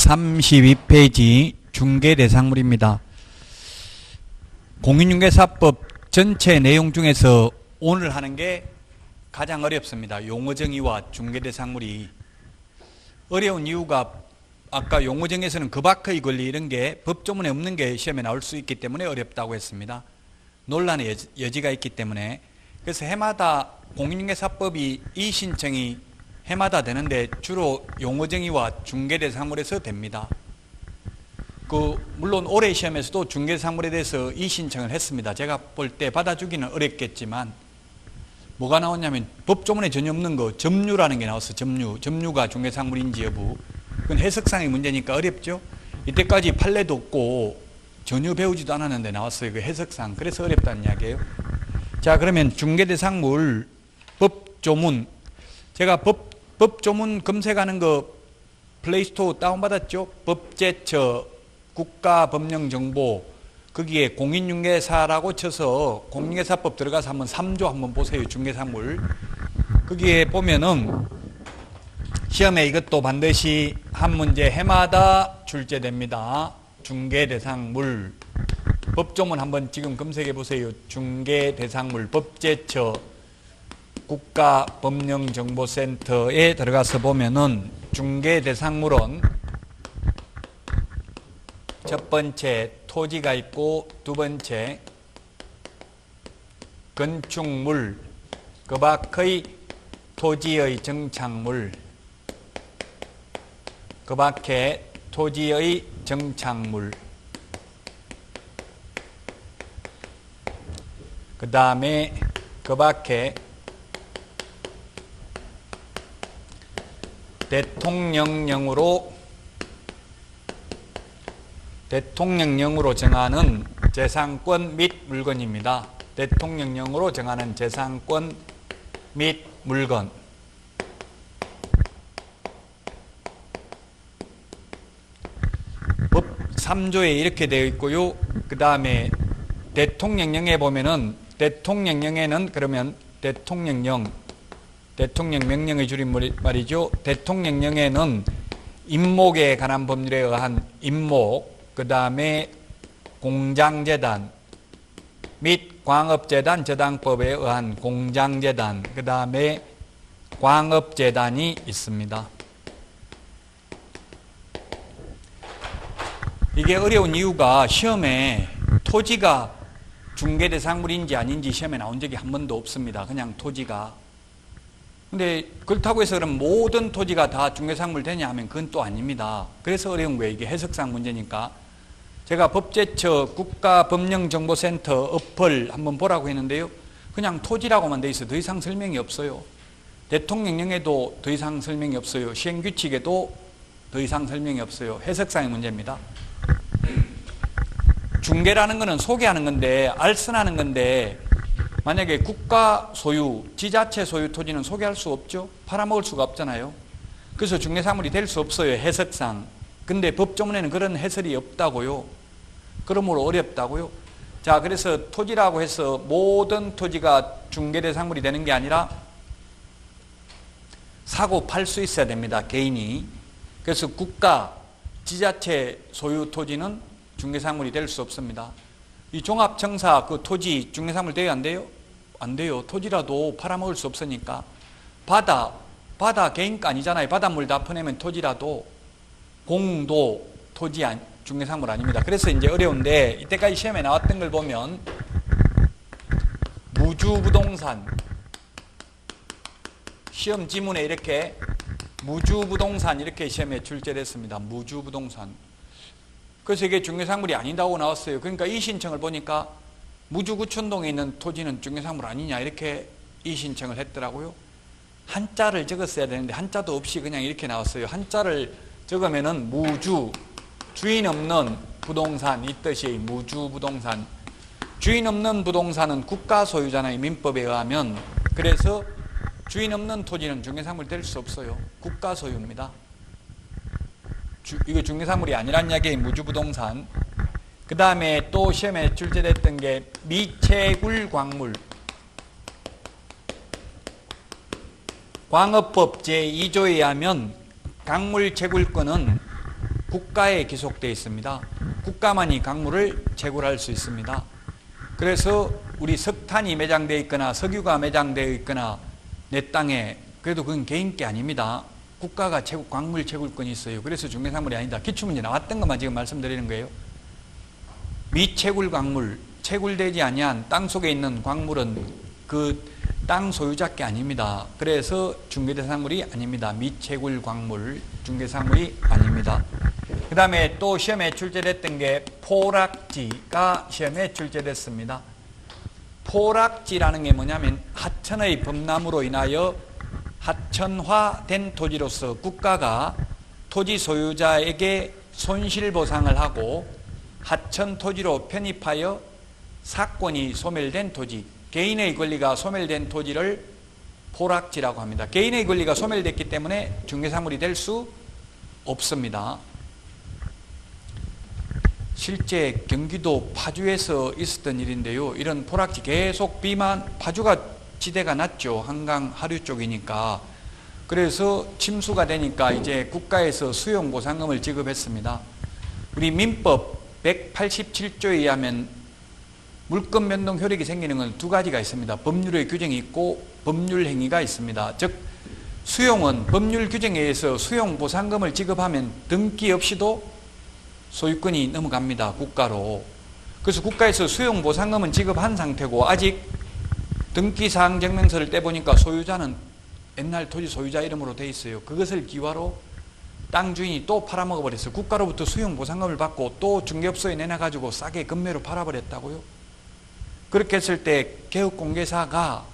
32페이지 중개대상물입니다. 공인중개사법 전체 내용 중에서 오늘 하는 게 가장 어렵습니다. 용어정의와 중개대상물이 어려운 이유가 아까 용어정의에서는 그 밖의 권리 이런 게 법조문에 없는 게 시험에 나올 수 있기 때문에 어렵다고 했습니다. 논란의 여지가 있기 때문에. 그래서 해마다 공인중개사법이 이의신청이 해마다 되는데 주로 용어정의와 중개대상물에서 됩니다. 물론 올해 시험에서도 중개대상물에 대해서 이의신청을 했습니다. 제가 볼 때 받아주기는 어렵겠지만 뭐가 나왔냐면 법조문에 전혀 없는 거 점유라는 게 나왔어. 점유가 중개상물인지 여부. 그건 해석상의 문제니까 어렵죠. 이때까지 판례도 없고 전혀 배우지도 않았는데 나왔어요. 그 해석상. 그래서 어렵다는 이야기예요. 자, 그러면 중개대상물 법조문. 제가 법조문 검색하는 거 플레이스토어 다운받았죠? 법제처 국가법령정보 거기에 공인중개사라고 쳐서 공인중개사법 들어가서 한번 3조 한번 보세요. 중개상물. 거기에 보면은 시험에 이것도 반드시 한 문제 해마다 출제됩니다. 중개대상물 법조문 한번 지금 검색해 보세요. 중개대상물 법제처 국가법령정보센터에 들어가서 보면은 중개대상물은 첫 번째 토지가 있고 두 번째 건축물 그 밖의 토지의 정착물 그 밖에 토지의 정착물 그 다음에 그 밖에 대통령령으로 정하는 재산권 및 물건입니다. 대통령령으로 정하는 재산권 및 물건. 법 3조에 이렇게 되어 있고요. 그 다음에 대통령령에 보면은 대통령령에는 그러면 대통령 명령의 줄임말이죠. 대통령령에는 임목에 관한 법률에 의한 임목, 그 다음에 공장재단 및 광업재단 저당법에 의한 공장재단, 그 다음에 광업재단이 있습니다. 이게 어려운 이유가 시험에 토지가 중개대상물인지 아닌지 시험에 나온 적이 한 번도 없습니다. 그냥 토지가. 근데 그렇다고 해서 그럼 모든 토지가 다 중개상물 되냐 하면 그건 또 아닙니다. 그래서 어려운 거예요. 이게 해석상 문제니까. 제가 법제처 국가법령정보센터 어플 한번 보라고 했는데요. 그냥 토지라고만 돼 있어요. 더 이상 설명이 없어요. 대통령령에도 더 이상 설명이 없어요. 시행규칙에도 더 이상 설명이 없어요. 해석상의 문제입니다. 중개라는 거는 소개하는 건데 알선하는 건데 만약에 국가 소유, 지자체 소유 토지는 소개할 수 없죠. 팔아먹을 수가 없잖아요. 그래서 중개사물이 될 수 없어요. 해석상. 근데 법조문에는 그런 해설이 없다고요. 그러므로 어렵다고요. 자, 그래서 토지라고 해서 모든 토지가 중개대상물이 되는 게 아니라 사고 팔 수 있어야 됩니다. 개인이. 그래서 국가, 지자체 소유 토지는 중개상물이 될 수 없습니다. 이 종합청사 그 토지 중개상물 돼요? 안 돼요? 안 돼요. 토지라도 팔아먹을 수 없으니까. 바다 개인가 아니잖아요. 바닷물 다 퍼내면 토지라도 공도 토지 중개상물 아닙니다. 그래서 이제 어려운데 이때까지 시험에 나왔던 걸 보면 무주부동산 시험 지문에 이렇게 무주부동산 이렇게 시험에 출제됐습니다. 무주부동산. 그래서 이게 중개상물이 아니다고 나왔어요. 그러니까 이의신청을 보니까 무주구촌동에 있는 토지는 중개상물 아니냐 이렇게 이의신청을 했더라고요. 한자를 적었어야 되는데 한자도 없이 그냥 이렇게 나왔어요. 한자를 적으면은 무주, 주인 없는 부동산 이 뜻이에요. 무주부동산. 주인 없는 부동산은 국가 소유잖아요. 민법에 의하면. 그래서 주인 없는 토지는 중개상물 될 수 없어요. 국가 소유입니다. 이거 중개상물이 아니란 이야기예요. 무주부동산. 그 다음에 또 시험에 출제됐던 게 미채굴 광물. 광업법 제2조에 의하면 강물 채굴권은 국가에 기속되어 있습니다. 국가만이 광물을 채굴할 수 있습니다. 그래서 우리 석탄이 매장되어 있거나 석유가 매장되어 있거나 내 땅에, 그래도 그건 개인 게 아닙니다. 국가가 광물 채굴권이 있어요. 그래서 중개사물이 아니다. 기출문제 나왔던 것만 지금 말씀드리는 거예요. 미채굴 광물, 채굴되지 아니한 땅속에 있는 광물은 그 땅 소유자께 아닙니다. 그래서 중개대상물이 아닙니다. 미채굴 광물, 중개사물이 아닙니다. 그 다음에 또 시험에 출제됐던 게 포락지가 시험에 출제됐습니다. 포락지라는 게 뭐냐면 하천의 범람으로 인하여 하천화된 토지로서 국가가 토지 소유자에게 손실보상을 하고 하천 토지로 편입하여 사권이 소멸된 토지, 개인의 권리가 소멸된 토지를 포락지라고 합니다. 개인의 권리가 소멸됐기 때문에 중개사물이 될 수 없습니다. 실제 경기도 파주에서 있었던 일인데요. 이런 포락지 계속 파주가 지대가 낮죠. 한강 하류 쪽이니까. 그래서 침수가 되니까 이제 국가에서 수용보상금을 지급했습니다. 우리 민법 187조에 의하면 물권 변동 효력이 생기는 건 두 가지가 있습니다. 법률의 규정이 있고 법률 행위가 있습니다. 즉 수용은 법률 규정에 의해서 수용보상금을 지급하면 등기 없이도 소유권이 넘어갑니다. 국가로. 그래서 국가에서 수용보상금은 지급한 상태고 아직 등기사항증명서를 떼보니까 소유자는 옛날 토지 소유자 이름으로 돼 있어요. 그것을 기화로 땅 주인이 또 팔아먹어 버렸어요. 국가로부터 수용보상금을 받고 또 중개업소에 내놔가지고 싸게 금매로 팔아버렸다고요. 그렇게 했을 때 개업공개사가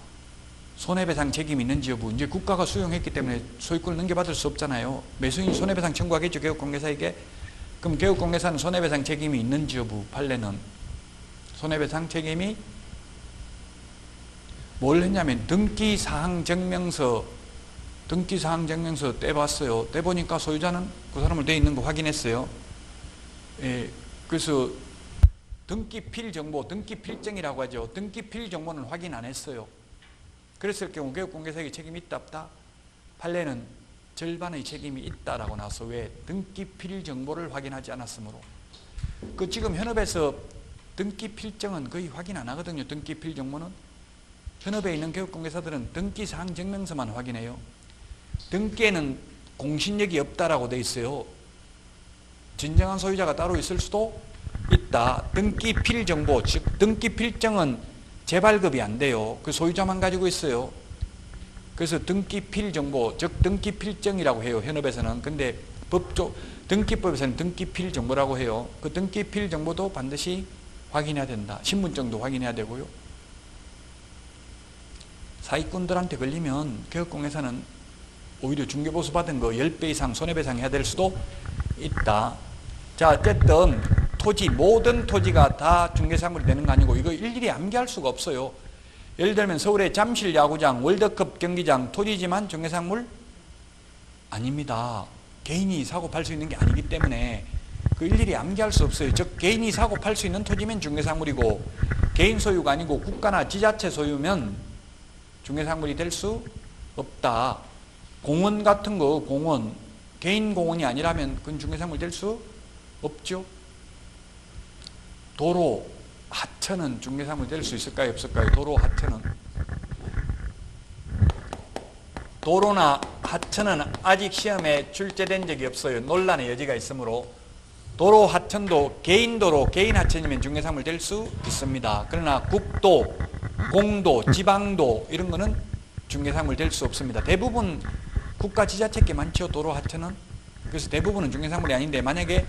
손해배상 책임이 있는지 여부, 이제 국가가 수용했기 때문에 소유권을 넘겨받을 수 없잖아요. 매수인이 손해배상 청구하겠죠, 개업공개사에게. 그럼 개업공개사는 손해배상 책임이 있는지 여부, 판례는 손해배상 책임이 뭘 했냐면 등기사항증명서 떼봤어요. 떼보니까 소유자는 그 사람을 돼 있는 거 확인했어요. 예, 그래서 등기필정보, 등기필정이라고 하죠. 등기필정보는 확인 안 했어요. 그랬을 경우 개업공개사에게 책임이 있다 없다? 판례는 절반의 책임이 있다라고 나서 왜? 등기필정보를 확인하지 않았으므로. 그 지금 현업에서 등기필정은 거의 확인 안 하거든요. 등기필정보는. 현업에 있는 개업공개사들은 등기사항증명서만 확인해요. 등기에는 공신력이 없다라고 돼 있어요. 진정한 소유자가 따로 있을 수도 있다. 등기필정보, 즉 등기필정은 재발급이 안 돼요. 그 소유자만 가지고 있어요. 그래서 등기필정보, 즉 등기필정이라고 해요. 현업에서는. 근데 등기법에서는 등기필정보라고 해요. 그 등기필정보도 반드시 확인해야 된다. 신분증도 확인해야 되고요. 사기꾼들한테 걸리면 개업공개사는 오히려 중개보수 받은 거 10배 이상 손해배상 해야 될 수도 있다. 자, 어쨌든 모든 토지가 다 중개사물이 되는 거 아니고 이거 일일이 암기할 수가 없어요. 예를 들면 서울의 잠실 야구장, 월드컵 경기장 토지지만 중개사물 아닙니다. 개인이 사고 팔 수 있는 게 아니기 때문에 그 일일이 암기할 수 없어요. 즉 개인이 사고 팔 수 있는 토지면 중개사물이고 개인 소유가 아니고 국가나 지자체 소유면 중개사물이 될 수 없다. 공원 같은 거, 공원, 개인 공원이 아니라면 그건 중개사물 될 수 없죠. 도로, 하천은 중개사물 될 수 있을까요? 없을까요? 도로, 하천은. 도로나 하천은 아직 시험에 출제된 적이 없어요. 논란의 여지가 있으므로. 도로, 하천도 개인 도로, 개인 하천이면 중개사물 될 수 있습니다. 그러나 국도, 공도, 지방도 이런 거는 중개사물 될 수 없습니다. 대부분 국가 지자체께 많죠. 도로, 하천은. 그래서 대부분은 중개사물이 아닌데 만약에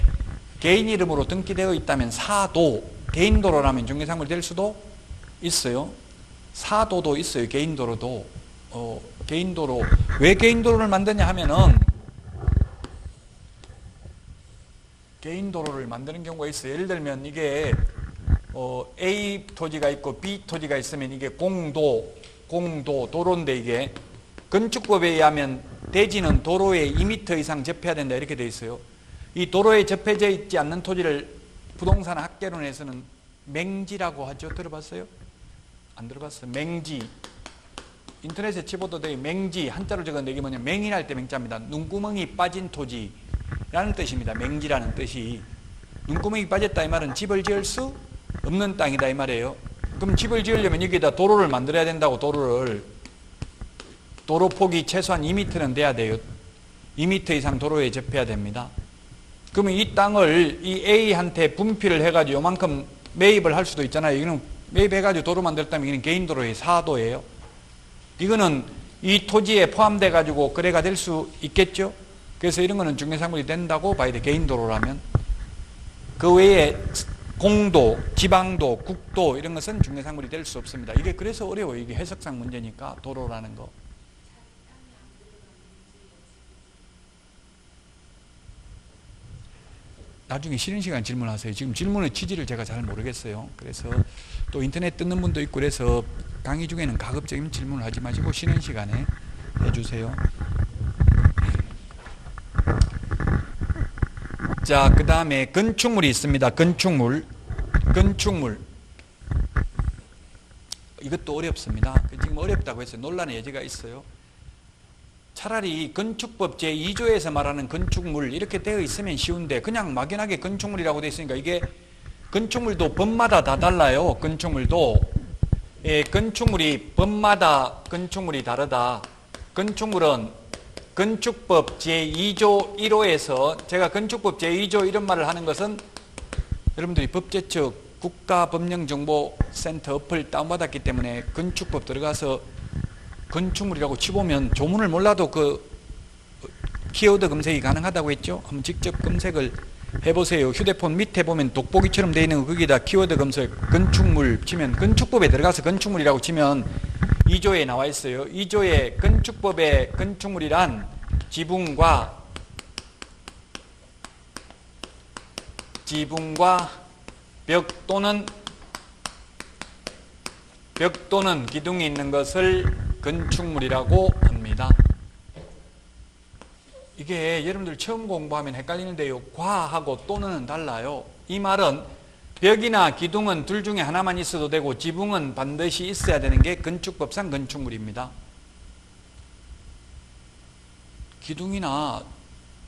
개인 이름으로 등기되어 있다면 사도, 개인 도로라면 중개사물 될 수도 있어요. 사도도 있어요. 개인 도로도. 개인 도로. 왜 개인 도로를 만드냐 하면은 개인 도로를 만드는 경우가 있어요. 예를 들면 이게 A 토지가 있고 B 토지가 있으면 이게 공도, 도로인데 이게 건축법에 의하면 대지는 도로에 2m 이상 접해야 된다 이렇게 돼 있어요. 이 도로에 접해져 있지 않는 토지를 부동산 학개론에서는 맹지라고 하죠. 들어봤어요? 안 들어봤어요? 맹지. 인터넷에 치고도 돼요. 맹지. 한자로 적었는데 이게 뭐냐? 맹인할 때 맹자입니다. 눈구멍이 빠진 토지. 라는 뜻입니다. 맹지라는 뜻이. 눈구멍이 빠졌다 이 말은 집을 지을 수 없는 땅이다 이 말이에요. 그럼 집을 지으려면 여기다 도로를 만들어야 된다고. 도로 폭이 최소한 2m는 돼야 돼요. 2m 이상 도로에 접해야 됩니다. 그러면 이 땅을 이 A한테 분필을 해가지고 요만큼 매입을 할 수도 있잖아요. 이거는 매입해가지고 도로 만들었다면 이거는 개인 도로의 4도예요. 이거는 이 토지에 포함돼가지고 거래가 될 수 있겠죠. 그래서 이런 거는 중개사물이 된다고 봐야 돼. 개인 도로라면. 그 외에 공도, 지방도, 국도 이런 것은 중개사물이 될 수 없습니다. 이게 그래서 어려워요. 이게 해석상 문제니까 도로라는 거. 나중에 쉬는 시간 질문하세요. 지금 질문의 취지를 제가 잘 모르겠어요. 그래서 또 인터넷 듣는 분도 있고 그래서 강의 중에는 가급적이면 질문을 하지 마시고 쉬는 시간에 해주세요. 자, 그 다음에 건축물이 있습니다. 건축물. 이것도 어렵습니다. 지금 어렵다고 했어요. 논란의 여지가 있어요. 차라리 건축법 제2조에서 말하는 건축물 이렇게 되어 있으면 쉬운데 그냥 막연하게 건축물이라고 되어 있으니까 이게 건축물도 법마다 다 달라요. 건축물도. 예, 건축물이 법마다 건축물이 다르다. 건축물은 건축법 제2조 1호에서 제가 건축법 제2조 이런 말을 하는 것은 여러분들이 법제처 국가법령정보센터 어플 다운받았기 때문에 건축법 들어가서 건축물이라고 치보면 조문을 몰라도 그 키워드 검색이 가능하다고 했죠. 한번 직접 검색을 해보세요. 휴대폰 밑에 보면 돋보기처럼 되어 있는 거 거기다 키워드 검색 건축물 치면 건축법에 들어가서 건축물이라고 치면 2조에 나와 있어요. 2조에 건축법의 건축물이란 지붕과 벽 또는 기둥이 있는 것을 건축물이라고 합니다. 이게 여러분들 처음 공부하면 헷갈리는데요. 과하고 또는 달라요. 이 말은 벽이나 기둥은 둘 중에 하나만 있어도 되고 지붕은 반드시 있어야 되는 게 건축법상 건축물입니다. 기둥이나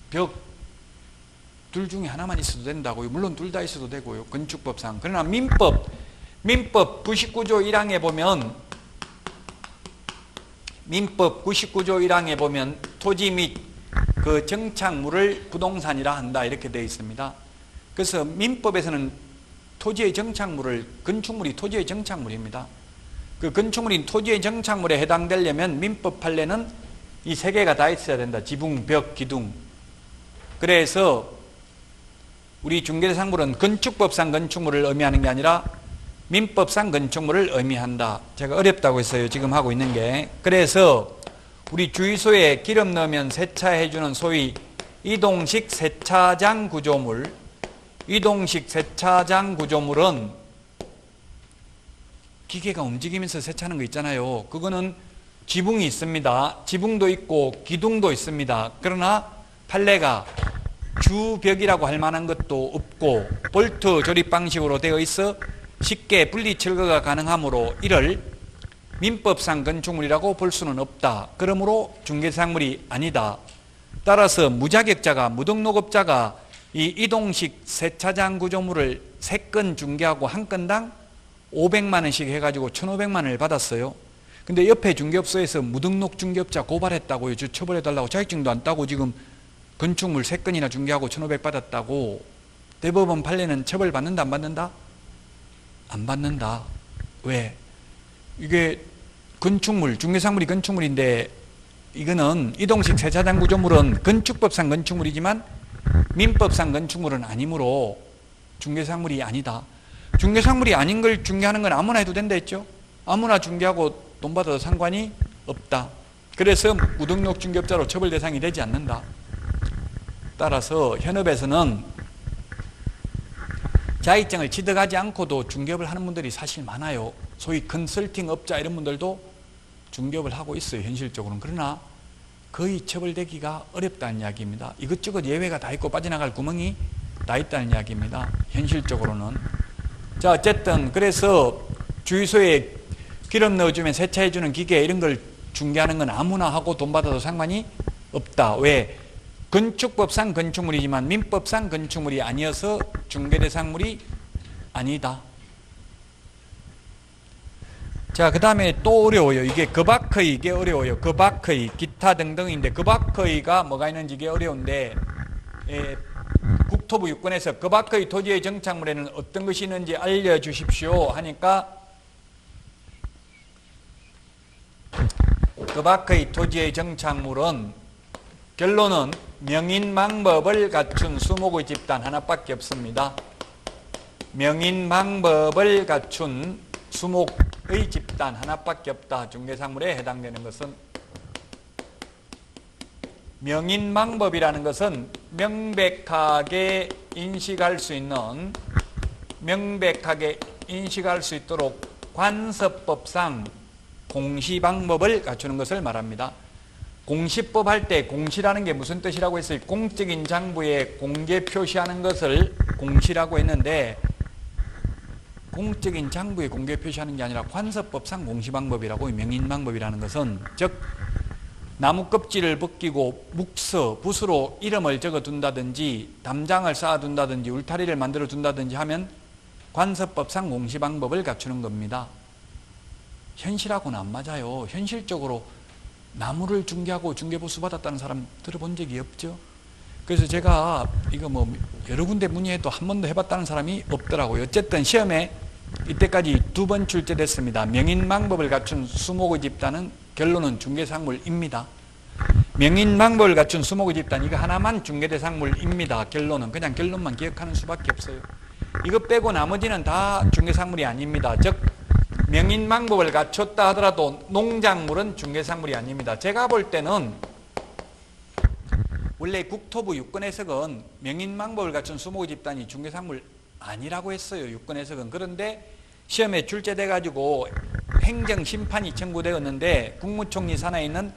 벽 둘 중에 하나만 있어도 된다고요. 물론 둘 다 있어도 되고요. 건축법상. 그러나 민법 99조 1항에 보면 민법 99조 1항에 보면 토지 및 그 정착물을 부동산이라 한다 이렇게 되어 있습니다. 그래서 민법에서는 토지의 정착물을 건축물이 토지의 정착물입니다. 그 건축물이 토지의 정착물에 해당되려면 민법 판례는 이 세 개가 다 있어야 된다. 지붕, 벽, 기둥. 그래서 우리 중개사물은 건축법상 건축물을 의미하는 게 아니라 민법상 건축물을 의미한다. 제가 어렵다고 했어요. 지금 하고 있는 게. 그래서 우리 주유소에 기름 넣으면 세차해주는 소위 이동식 세차장 구조물은 기계가 움직이면서 세차하는 거 있잖아요. 그거는 지붕이 있습니다. 지붕도 있고 기둥도 있습니다. 그러나 판례가 주벽이라고 할 만한 것도 없고 볼트 조립 방식으로 되어 있어 쉽게 분리 철거가 가능하므로 이를 민법상 건축물이라고 볼 수는 없다. 그러므로 중개사물이 아니다. 따라서 무자격자가 무등록업자가 이 이동식 세차장 구조물을 3건 중개하고 한 건당 500만 원씩 해가지고 1,500만 원을 받았어요. 근데 옆에 중개업소에서 무등록 중개업자 고발했다고요. 저 처벌해달라고. 자격증도 안 따고 지금 건축물 3건이나 중개하고 1,500 받았다고. 대법원 판례는 처벌받는다 안 받는다? 안 받는다. 왜? 이게 건축물, 중개사물이 건축물인데 이거는 이동식 세차장 구조물은 건축법상 건축물이지만 민법상 건축물은 아니므로 중개사물이 아니다. 중개사물이 아닌 걸 중개하는 건 아무나 해도 된다 했죠. 아무나 중개하고 돈 받아도 상관이 없다. 그래서 무등록 중개업자로 처벌 대상이 되지 않는다. 따라서 현업에서는 자격증을 취득하지 않고도 중개업을 하는 분들이 사실 많아요. 소위 컨설팅 업자 이런 분들도 중개업을 하고 있어요. 현실적으로는. 그러나 거의 처벌되기가 어렵다는 이야기입니다. 이것저것 예외가 다 있고 빠져나갈 구멍이 다 있다는 이야기입니다. 현실적으로는. 자, 어쨌든 그래서 주유소에 기름 넣어주면 세차해주는 기계 이런 걸 중개하는 건 아무나 하고 돈 받아도 상관이 없다. 왜? 건축법상 건축물이지만 민법상 건축물이 아니어서 중개대상물이 아니다. 자, 그 다음에 또 어려워요. 이게 그박허위, 이게 어려워요. 그박허위, 기타 등등인데 그박허위가 뭐가 있는지 이게 어려운데 국토부 유권에서 그박허위 토지의 정착물에는 어떤 것이 있는지 알려주십시오 하니까 그박허위 토지의 정착물은 결론은 명인망법을 갖춘 수목의 집단 하나밖에 없습니다. 명인망법을 갖춘 수목의 집단 하나밖에 없다. 중개상물에 해당되는 것은 명인망법이라는 것은 명백하게 인식할 수 있도록 관습법상 공시방법을 갖추는 것을 말합니다. 공시법 할 때 공시라는 게 무슨 뜻이라고 했어요? 공적인 장부에 공개 표시하는 것을 공시라고 했는데 공적인 장부에 공개 표시하는 게 아니라 관습법상 공시방법이라고 명인방법이라는 것은 즉 나무 껍질을 벗기고 붓으로 이름을 적어둔다든지 담장을 쌓아둔다든지 울타리를 만들어둔다든지 하면 관습법상 공시방법을 갖추는 겁니다. 현실하고는 안 맞아요. 현실적으로 나무를 중개하고 중개보수 받았다는 사람 들어본 적이 없죠. 그래서 제가 이거 뭐 여러 군데 문의해도 한 번도 해봤다는 사람이 없더라고요. 어쨌든 시험에 이때까지 2번 출제됐습니다. 명인망법을 갖춘 수목의 집단은 결론은 중개상물입니다. 명인망법을 갖춘 수목의 집단 이거 하나만 중개대상물입니다. 결론은 그냥 결론만 기억하는 수밖에 없어요. 이거 빼고 나머지는 다 중개상물이 아닙니다. 즉 명인망법을 갖췄다 하더라도 농작물은 중개상물이 아닙니다. 제가 볼 때는 원래 국토부 유권해석은 명인망법을 갖춘 수목의 집단이 중개상물 아니라고 했어요. 유권해석은. 그런데 시험에 출제돼 가지고 행정심판이 청구되었는데 국무총리 산하에 있는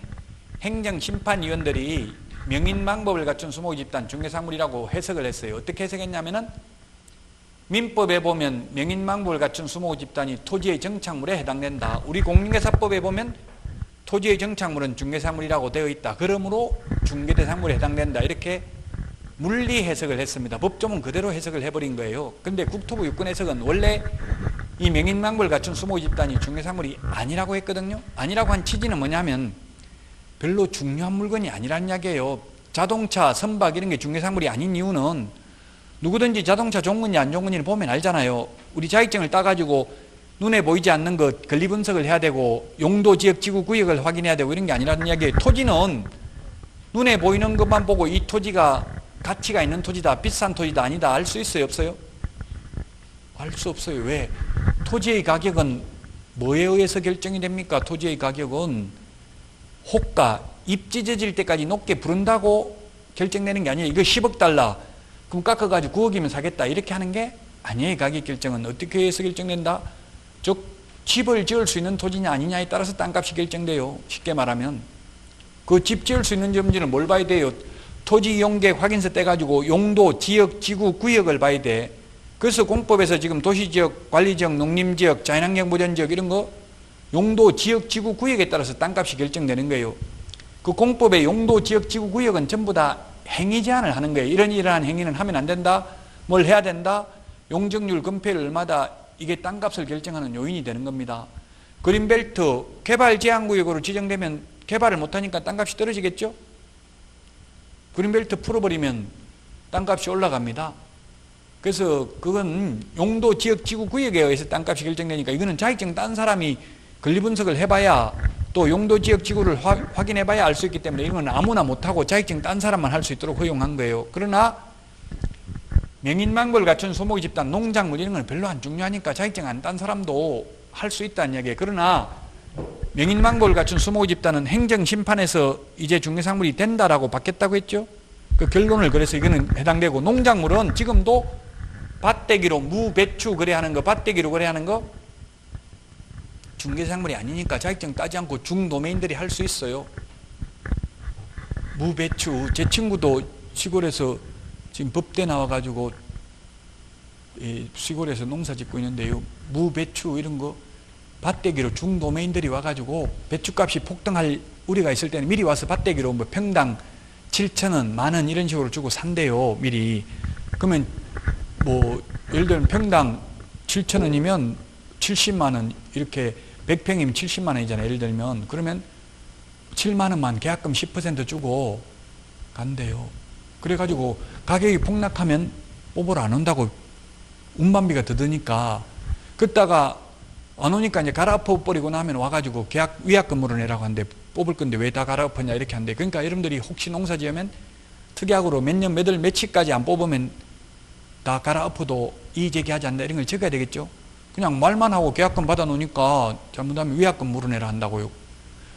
행정심판위원들이 명인망법을 갖춘 수목의 집단 중개상물이라고 해석을 했어요. 어떻게 해석했냐면은 민법에 보면 명인망법을 갖춘 수목의 집단이 토지의 정착물에 해당된다. 우리 공인중개사법에 보면 토지의 정착물은 중개상물이라고 되어 있다. 그러므로 중개대상물에 해당된다. 이렇게 물리 해석을 했습니다. 법조문 그대로 해석을 해버린 거예요. 그런데 국토부 유권 해석은 원래 이 명인망법을 갖춘 수목의 집단이 중개상물이 아니라고 했거든요. 아니라고 한 취지는 뭐냐면 별로 중요한 물건이 아니라는 이야기예요. 자동차, 선박 이런 게 중개상물이 아닌 이유는 누구든지 자동차 좋은 건지 안 좋은 건지 보면 알잖아요. 우리 자격증을 따가지고 눈에 보이지 않는 것 권리 분석을 해야 되고 용도, 지역, 지구, 구역을 확인해야 되고 이런 게 아니라는 이야기예요. 토지는 눈에 보이는 것만 보고 이 토지가 가치가 있는 토지다, 비싼 토지다, 아니다 알 수 있어요, 없어요? 알 수 없어요. 왜? 토지의 가격은 뭐에 의해서 결정이 됩니까? 토지의 가격은 호가, 입 찢어질 때까지 높게 부른다고 결정되는 게 아니에요. 이거 10억 달러 그럼 깎아가지고 9억이면 사겠다 이렇게 하는 게 아니에요. 가격 결정은 어떻게 해서 결정된다? 즉 집을 지을 수 있는 토지냐 아니냐에 따라서 땅값이 결정돼요. 쉽게 말하면 그 집 지을 수 있는지 없는지는 뭘 봐야 돼요? 토지 이용계획 확인서 떼가지고 용도, 지역, 지구, 구역을 봐야 돼. 그래서 공법에서 지금 도시지역, 관리지역, 농림지역, 자연환경보전지역 이런 거 용도, 지역, 지구, 구역에 따라서 땅값이 결정되는 거예요. 그 공법의 용도, 지역, 지구, 구역은 전부 다 행위 제한을 하는 거예요. 이러한 행위는 하면 안 된다. 뭘 해야 된다. 용적률, 건폐율 얼마다 이게 땅값을 결정하는 요인이 되는 겁니다. 그린벨트 개발 제한구역으로 지정되면 개발을 못하니까 땅값이 떨어지겠죠. 그린벨트 풀어버리면 땅값이 올라갑니다. 그래서 그건 용도, 지역, 지구, 구역에 의해서 땅값이 결정되니까 이거는 자격증 딴 사람이 권리분석을 해봐야 또 용도, 지역, 지구를 확인해봐야 알 수 있기 때문에 이건 아무나 못하고 자격증 딴 사람만 할 수 있도록 허용한 거예요. 그러나 명인망법을 갖춘 소목의 집단, 농작물 이런 건 별로 안 중요하니까 자격증 안 딴 사람도 할 수 있다는 이야기예요. 그러나 명인망법을 갖춘 소목의 집단은 행정심판에서 이제 중개상물이 된다라고 받겠다고 했죠. 그 결론을 그래서 이거는 해당되고 농작물은 지금도 밭대기로 무배추 거래하는 거, 밭대기로 거래하는 거 중개상물이 아니니까 자격증 따지 않고 중도매인들이 할 수 있어요. 무배추, 제 친구도 시골에서 지금 법대 나와가지고 시골에서 농사 짓고 있는데요. 무배추 이런 거 밭대기로 중도매인들이 와가지고 배추값이 폭등할 우려가 있을 때는 미리 와서 밭대기로 뭐 평당 7,000원, 10,000원 이런 식으로 주고 산대요, 미리. 그러면 뭐 예를 들면 평당 7,000원이면 70만 원, 이렇게 100평이면 70만 원이잖아요. 예를 들면 그러면 7만 원만 계약금 10% 주고 간대요. 그래가지고 가격이 폭락하면 뽑으러 안 온다고, 운반비가 더 드니까. 그러다가 안 오니까 이제 갈아엎어 버리고 나면 와가지고 계약 위약금으로 내라고 하는데, 뽑을 건데 왜 다 갈아엎었냐 이렇게 한대. 그러니까 여러분들이 혹시 농사 지으면 특약으로 몇 년 몇 월 며칠까지 안 뽑으면 다 갈아엎어도 이의제기하지 않는다, 이런 걸 적어야 되겠죠. 그냥 말만 하고 계약금 받아 놓으니까 잘못하면 위약금 물어내라 한다고요.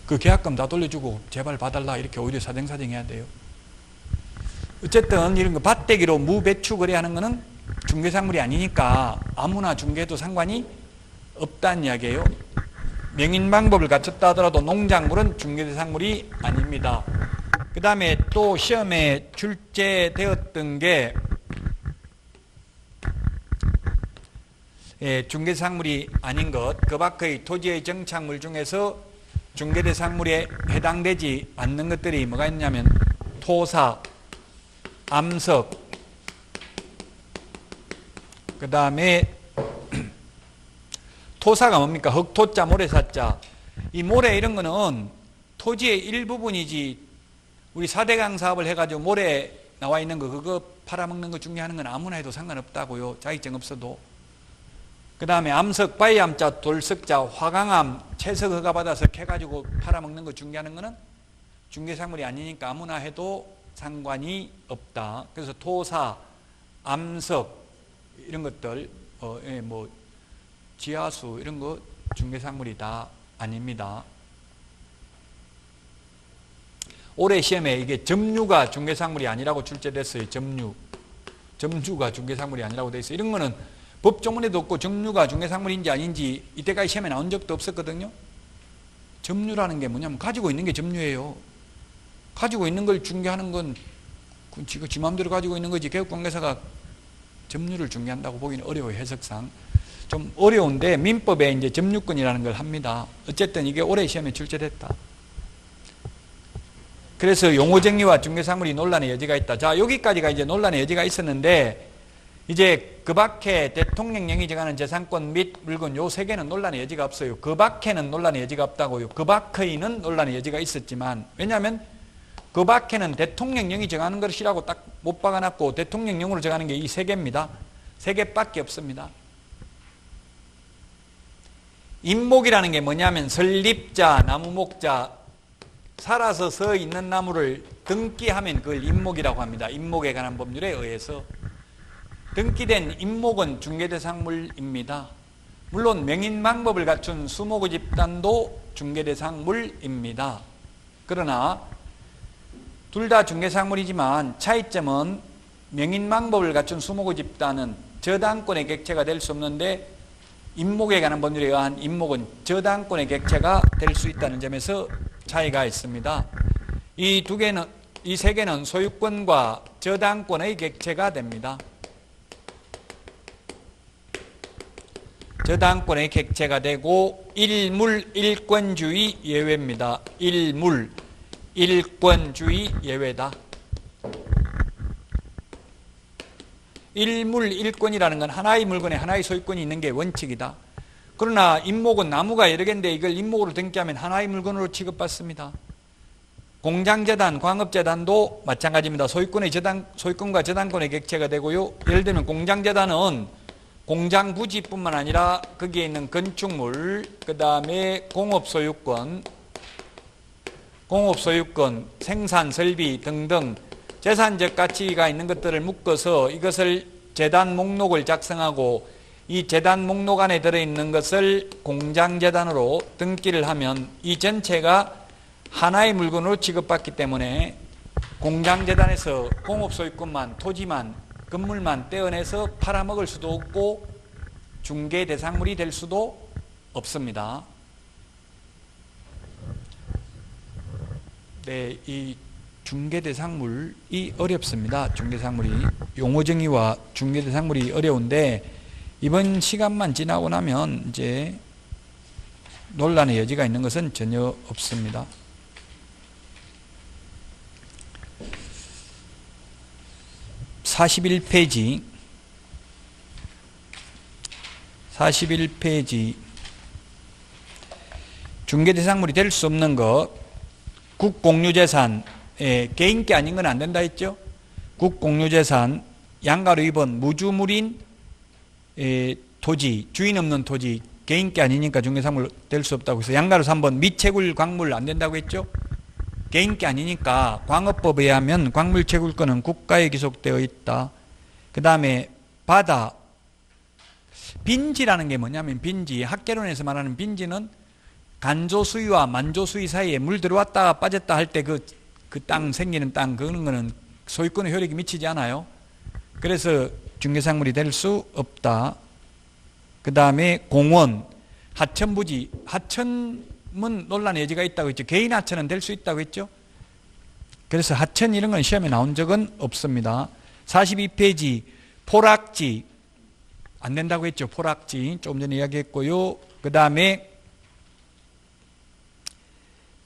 그 계약금 다 돌려주고 제발 봐달라, 이렇게 오히려 사정사정 해야 돼요. 어쨌든 이런 거 밭대기로 무배추 거래하는 거는 중개상물이 아니니까 아무나 중개해도 상관이 없다는 이야기예요. 명인 방법을 갖췄다 하더라도 농작물은 중개대상물이 아닙니다. 그 다음에 또 시험에 출제되었던 게 중개대상물이 아닌 것, 그 밖의 토지의 정착물 중에서 중개대상물에 해당되지 않는 것들이 뭐가 있냐면 토사, 암석, 그 다음에 토사가 뭡니까? 흙토자, 모래사자. 이 모래 이런 거는 토지의 일부분이지, 우리 4대강 사업을 해가지고 모래 나와 있는 거 그거 팔아먹는 거 중개하는 건 아무나 해도 상관없다고요. 자격증 없어도. 그 다음에 암석, 바위암자, 돌석자, 화강암, 채석 허가 받아서 캐가지고 팔아먹는 거 중개하는 거는 중개상물이 아니니까 아무나 해도 상관이 없다. 그래서 토사, 암석 이런 것들, 뭐 지하수 이런 거 중개상물이 다 아닙니다. 올해 시험에 이게 점유가 중개상물이 아니라고 출제됐어요. 점유가 중개상물이 아니라고 돼 있어요. 이런 거는 법조문에도 없고 점유가 중개상물인지 아닌지 이때까지 시험에 나온 적도 없었거든요. 점유라는 게 뭐냐면 가지고 있는 게 점유예요. 가지고 있는 걸 중개하는 건 지 마음대로 가지고 있는 거지, 개업공개사가 점유를 중개한다고 보기는 어려워요. 해석상 좀 어려운데 민법에 이제 점유권이라는 걸 합니다. 어쨌든 이게 올해 시험에 출제됐다. 그래서 용어정의와 중개상물이 논란의 여지가 있다. 자, 여기까지가 이제 논란의 여지가 있었는데, 이제 그 밖에 대통령령이 정하는 재산권 및 물건 요 세 개는 논란의 여지가 없어요. 그 밖에는 논란의 여지가 없다고요. 그 밖에는 논란의 여지가 있었지만, 왜냐하면 그 밖에는 대통령령이 정하는 것이라고 딱 못 박아놨고 대통령령으로 정하는 게 이 세 개입니다. 세 개밖에 없습니다. 임목이라는 게 뭐냐면 설립자, 나무목자, 살아서 서 있는 나무를 등기하면 그걸 임목이라고 합니다. 임목에 관한 법률에 의해서. 등기된 임목은 중개대상물입니다. 물론 명인방법을 갖춘 수목의 집단도 중개대상물입니다. 그러나 둘 다 중개상물이지만 차이점은 명인방법을 갖춘 수목의 집단은 저당권의 객체가 될 수 없는데 임목에 관한 법률에 의한 임목은 저당권의 객체가 될 수 있다는 점에서 차이가 있습니다. 이 세 개는 소유권과 저당권의 객체가 됩니다. 저당권의 객체가 되고 일물, 일권주의 예외입니다. 일물, 일권주의 예외다. 일물, 일권이라는 건 하나의 물건에 하나의 소유권이 있는 게 원칙이다. 그러나 임목은 나무가 여러 개인데 이걸 임목으로 등기하면 하나의 물건으로 취급받습니다. 공장재단, 광업재단도 마찬가지입니다. 소유권과 저당권의 객체가 되고요. 예를 들면 공장재단은 공장 부지뿐만 아니라 거기에 있는 건축물, 그 다음에 공업소유권, 생산, 설비 등등 재산적 가치가 있는 것들을 묶어서 이것을 재단 목록을 작성하고 이 재단 목록 안에 들어있는 것을 공장재단으로 등기를 하면 이 전체가 하나의 물건으로 취급받기 때문에 공장재단에서 공업소유권만, 토지만, 건물만 떼어내서 팔아먹을 수도 없고 중개대상물이 될 수도 없습니다. 네, 이 중개대상물이 어렵습니다. 중개상물이 용어정의와 중개대상물이 어려운데 이번 시간만 지나고 나면 이제 논란의 여지가 있는 것은 전혀 없습니다. 41페이지 41페이지 중개대상물이 될 수 없는 것, 국공유재산, 개인께 아닌 건 안 된다 했죠. 국공유재산, 양가로 입은 무주물인 토지, 주인 없는 토지, 개인께 아니니까 중개상물 될 수 없다고 해서 양가로 3번 미채굴 광물 안 된다고 했죠. 개인께 아니니까 광업법에 의하면 광물 채굴권은 국가에 기속되어 있다. 그 다음에 바다, 빈지라는 게 뭐냐면 빈지, 학개론에서 말하는 빈지는 간조수위와 만조수위 사이에 물 들어왔다 빠졌다 할 때 그 땅 생기는 땅 그런 거는 소유권의 효력이 미치지 않아요. 그래서 중개상물이 될 수 없다. 그 다음에 공원, 하천부지, 하천은 논란의 여지가 있다고 했죠. 개인 하천은 될 수 있다고 했죠. 그래서 하천 이런 건 시험에 나온 적은 없습니다. 42페이지 포락지 안 된다고 했죠. 포락지 조금 전에 이야기했고요. 그 다음에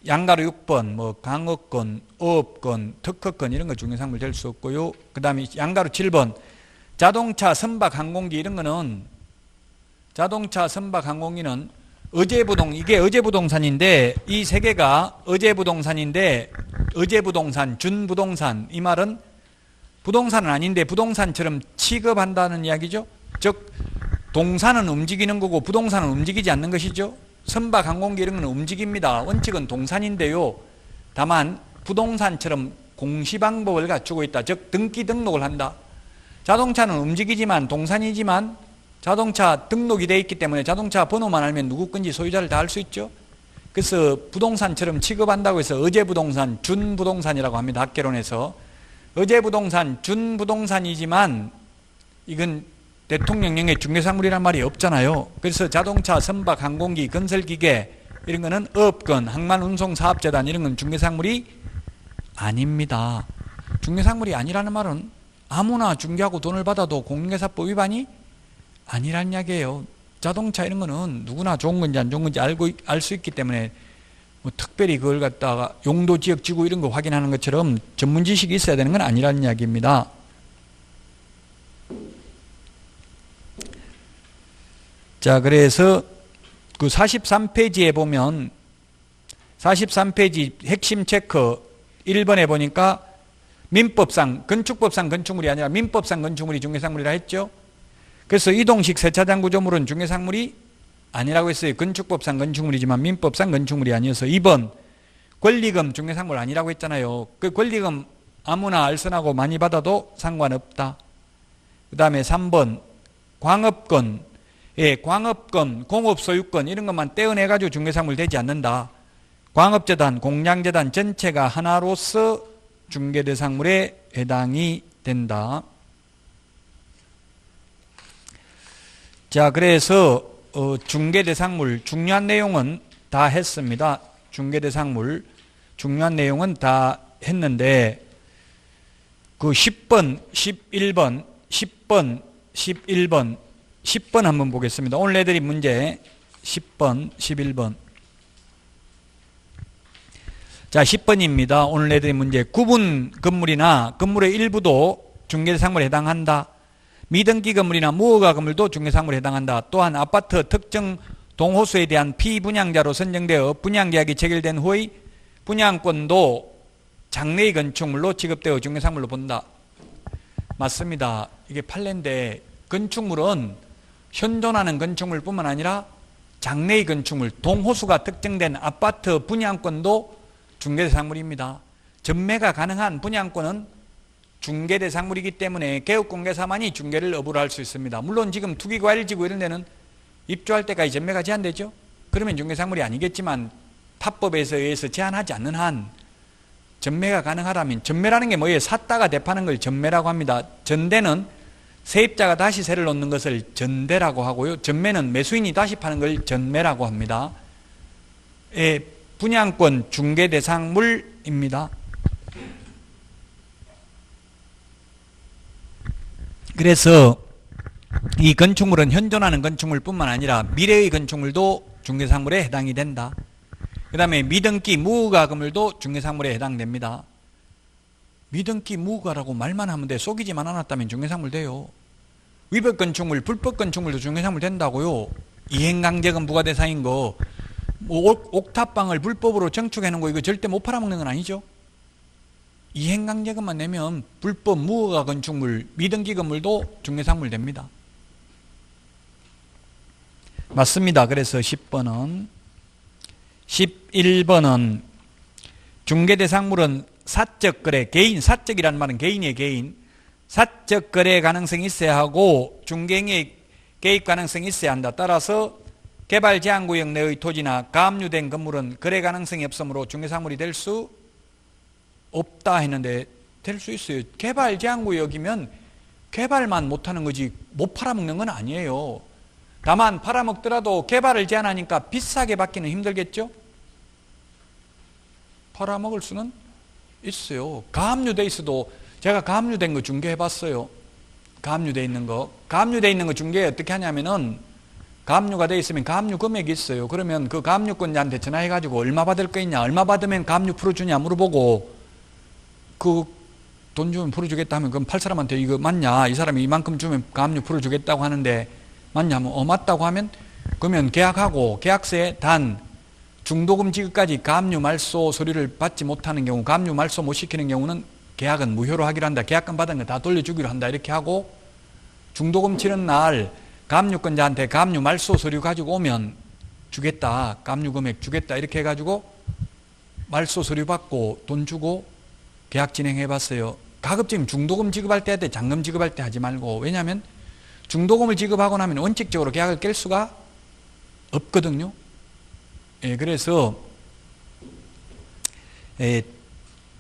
양가로 6번 뭐 강업권, 어업권, 특허권 이런 거 중개상물 될 수 없고요. 그 다음에 양가로 7번 자동차, 선박, 항공기 이런 거는 자동차, 선박, 항공기는 어제부동, 이게 어제부동산인데 이 세 개가 어제부동산인데 어제부동산, 준부동산 이 말은 부동산은 아닌데 부동산처럼 취급한다는 이야기죠. 즉 동산은 움직이는 거고 부동산은 움직이지 않는 것이죠. 선박, 항공기 이런 건 움직입니다. 원칙은 동산인데요. 다만 부동산처럼 공시방법을 갖추고 있다. 즉 등기 등록을 한다. 자동차는 움직이지만 동산이지만 자동차 등록이 되어 있기 때문에 자동차 번호만 알면 누구 건지 소유자를 다 알 수 있죠. 그래서 부동산처럼 취급한다고 해서 어제부동산, 준부동산이라고 합니다. 학개론에서. 어제부동산, 준부동산이지만 이건 대통령령의 중개상물이란 말이 없잖아요. 그래서 자동차, 선박, 항공기, 건설기계 이런 거는 업권, 항만운송사업재단 이런 건 중개상물이 아닙니다. 중개상물이 아니라는 말은 아무나 중개하고 돈을 받아도 공인중개사법 위반이 아니란 이야기예요. 자동차 이런 거는 누구나 좋은 건지 안 좋은 건지 알 수 있기 때문에 뭐 특별히 그걸 갖다가 용도, 지역, 지구 이런 거 확인하는 것처럼 전문 지식이 있어야 되는 건 아니라는 이야기입니다. 자, 그래서 그 43페이지에 보면 43페이지 핵심 체크 1번에 보니까 민법상, 건축법상 건축물이 아니라 민법상 건축물이 중개상물이라 했죠. 그래서 이동식 세차장 구조물은 중개상물이 아니라고 했어요. 건축법상 건축물이지만 민법상 건축물이 아니어서. 2번 권리금 중개상물 아니라고 했잖아요. 그 권리금 아무나 알선하고 많이 받아도 상관없다. 그 다음에 3번 광업권, 광업권, 공업소유권 이런 것만 떼어내가지고 중개상물 되지 않는다. 광업재단, 공양재단 전체가 하나로서 중개대상물에 해당이 된다. 자, 그래서 중개대상물 중요한 내용은 다 했습니다. 중개대상물 중요한 내용은 다 했는데 그 10번, 11번, 10번, 11번, 10번 한번 보겠습니다. 오늘 내드린 문제 10번, 11번. 자, 10번입니다. 오늘 내드린 문제. 구분 건물이나 건물의 일부도 중개대상물에 해당한다. 미등기 건물이나 무허가 건물도 중개상물에 해당한다. 또한 아파트 특정 동호수에 대한 피분양자로 선정되어 분양계약이 체결된 후의 분양권도 장래의 건축물로 취급되어 중개상물로 본다. 맞습니다. 이게 판례인데 건축물은 현존하는 건축물뿐만 아니라 장래의 건축물, 동호수가 특정된 아파트 분양권도 중개대상물입니다. 전매가 가능한 분양권은 중개대상물이기 때문에 개업공개사만이 중개를 업으로 할 수 있습니다. 물론 지금 투기과일지구 이런 데는 입주할 때까지 전매가 제한되죠. 그러면 중개상물이 아니겠지만 탑법에서 의해서 제한하지 않는 한 전매가 가능하다면, 전매라는 게 뭐예요? 샀다가 대파는 걸 전매라고 합니다. 전대는 세입자가 다시 세를 놓는 것을 전대라고 하고요. 전매는 매수인이 다시 파는 걸 전매라고 합니다. 분양권 중개대상물입니다. 그래서 이 건축물은 현존하는 건축물뿐만 아니라 미래의 건축물도 중개상물에 해당이 된다. 그 다음에 미등기 무허가 건물도 중개상물에 해당됩니다. 미등기 무가라고 말만 하면 돼. 속이지만 않았다면 중개상물 돼요. 위법 건축물, 불법 건축물도 중개상물 된다고요. 이행강제금 부과대상인 거, 뭐 옥탑방을 불법으로 정축해 놓은 거 이거 절대 못 팔아먹는 건 아니죠. 이행강제금만 내면 불법 무허가 건축물, 미등기 건물도 중개상물 됩니다. 맞습니다. 그래서 10번은 11번은 중개대상물은 사적 거래, 개인, 사적이라는 말은 개인이에요. 개인. 사적 거래 가능성이 있어야 하고 중개행위의 개입 가능성이 있어야 한다. 따라서 개발 제한구역 내의 토지나 가압류된 건물은 거래 가능성이 없으므로 중개상물이 될 수 없다 했는데 될 수 있어요. 개발 제한구역이면 개발만 못하는 거지 못 팔아먹는 건 아니에요. 다만 팔아먹더라도 개발을 제한하니까 비싸게 받기는 힘들겠죠? 팔아먹을 수는 있어요. 가압류돼 있어도 제가 가압류된 거 중개해봤어요. 가압류돼 있는 거. 가압류돼 있는 거 중개 어떻게 하냐면은 가압류가 돼 있으면 가압류 금액이 있어요. 그러면 그 가압류권자한테 전화해가지고 얼마 받을 거 있냐, 얼마 받으면 가압류 풀어주냐 물어보고 그 돈 주면 풀어주겠다 하면 그럼 팔 사람한테 이거 맞냐? 이 사람이 이만큼 주면 가압류 풀어주겠다고 하는데 맞냐면 맞다고 하면 그러면 계약하고 계약서에 단 중도금 지급까지 가압류 말소 서류를 받지 못하는 경우, 가압류 말소 못 시키는 경우는 계약은 무효로 하기로 한다. 계약금 받은 거 다 돌려주기로 한다. 이렇게 하고 중도금 치는 날 가압류권자한테 가압류 말소 서류 가지고 오면 주겠다. 가압류 금액 주겠다. 이렇게 해가지고 말소 서류 받고 돈 주고 계약 진행해 봤어요. 가급적 중도금 지급할 때 할 때 잔금 지급할 때 하지 말고. 왜냐하면 중도금을 지급하고 나면 원칙적으로 계약을 깰 수가 없거든요. 예, 그래서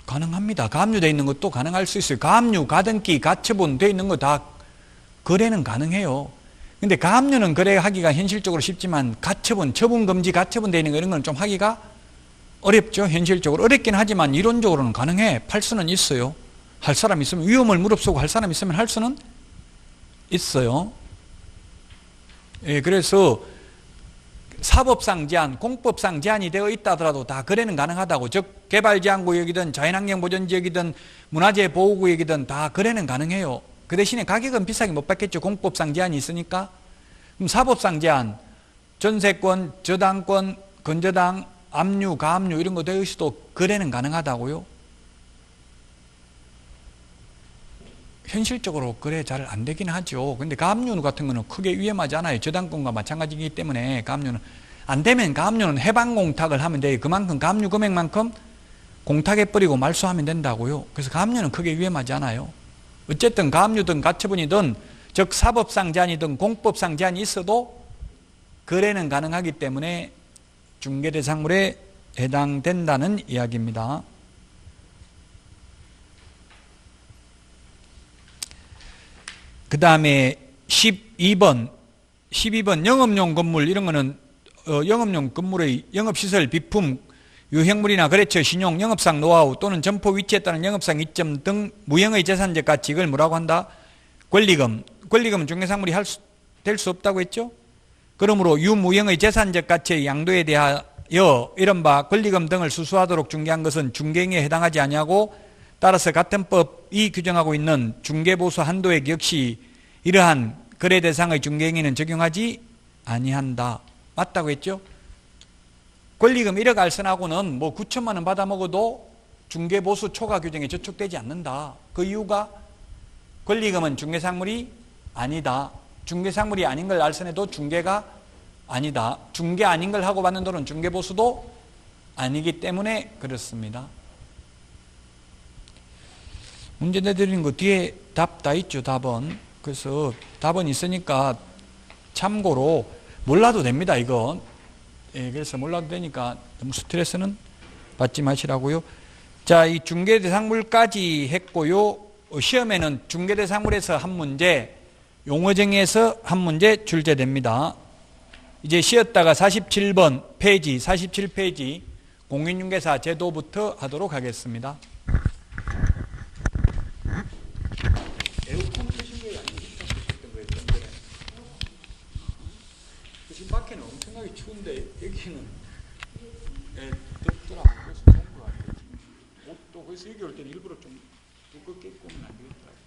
가능합니다. 가압류되어 있는 것도 가능할 수 있어요. 가압류, 가등기, 가처분 되어 있는 거 다 거래는 가능해요. 근데 가압류는 거래하기가 현실적으로 쉽지만 가처분, 처분금지, 가처분 되어 있는 거 이런 건 좀 하기가 어렵죠. 현실적으로. 어렵긴 하지만 이론적으로는 가능해. 팔 수는 있어요. 할 사람 있으면, 위험을 무릅쓰고 할 사람 있으면 할 수는 있어요. 예, 그래서 사법상 제한, 공법상 제한이 되어 있다 하더라도 다 거래는 가능하다고. 즉 개발제한구역이든 자연환경보전지역이든 문화재보호구역이든 다 거래는 가능해요. 그 대신에 가격은 비싸게 못 받겠죠. 공법상 제한이 있으니까. 그럼 사법상 제한, 전세권, 저당권, 건저당, 압류, 가압류 이런 거 되어 있어도 거래는 가능하다고요. 현실적으로 거래 잘 안 되긴 하죠. 근데 가압류 같은 거는 크게 위험하지 않아요. 저당권과 마찬가지이기 때문에 가압류는 안 되면 가압류는 해방 공탁을 하면 돼요. 그만큼 가압류 금액만큼 공탁해버리고 말소하면 된다고요. 그래서 가압류는 크게 위험하지 않아요. 어쨌든 가압류든 가처분이든 즉 사법상 제한이든 공법상 제한이 있어도 거래는 가능하기 때문에 중개대상물에 해당된다는 이야기입니다. 그 다음에 12번 영업용 건물 이런 거는 영업용 건물의 영업시설, 비품, 유형물이나 거래처, 신용, 영업상 노하우 또는 점포 위치에 따른 영업상 이점 등 무형의 재산적 가치 이걸 뭐라고 한다? 권리금. 권리금은 중개상물이 될 수 없다고 했죠? 그러므로 유무형의 재산적 가치의 양도에 대하여 이른바 권리금 등을 수수하도록 중개한 것은 중개행위에 해당하지 아니하고 따라서 같은 법이 규정하고 있는 중개보수 한도액 역시 이러한 거래 대상의 중개행위는 적용하지 아니한다. 맞다고 했죠? 권리금 1억 알선하고는 뭐 9천만 원 받아 먹어도 중개보수 초과 규정에 저촉되지 않는다. 그 이유가 권리금은 중개상물이 아니다. 중개상물이 아닌 걸 알선해도 중개가 아니다. 중개 아닌 걸 하고 받는 돈은 중개보수도 아니기 때문에 그렇습니다. 문제 내드리는 거 뒤에 답 다 있죠. 답은. 그래서 답은 있으니까 참고로 몰라도 됩니다. 이건. 예, 그래서 몰라도 되니까 너무 스트레스는 받지 마시라고요. 자, 이 중개대상물까지 했고요. 시험에는 중개대상물에서 한 문제, 용어정의에서 한 문제 출제됩니다. 이제 쉬었다가 47번 페이지, 47페이지 공인중개사 제도부터 하도록 하겠습니다. 에어컨 켜신 거예요? 아니면 히터 켰던 거예요? 좀 전에. 지금 밖에는 엄청나게 추운데 여기는 덥더라. 그래서 좋은 거 같아요. 옷도 그래서 여기 올 때는 일부러 좀 두껍게 꾸면 안 되겠더라고요.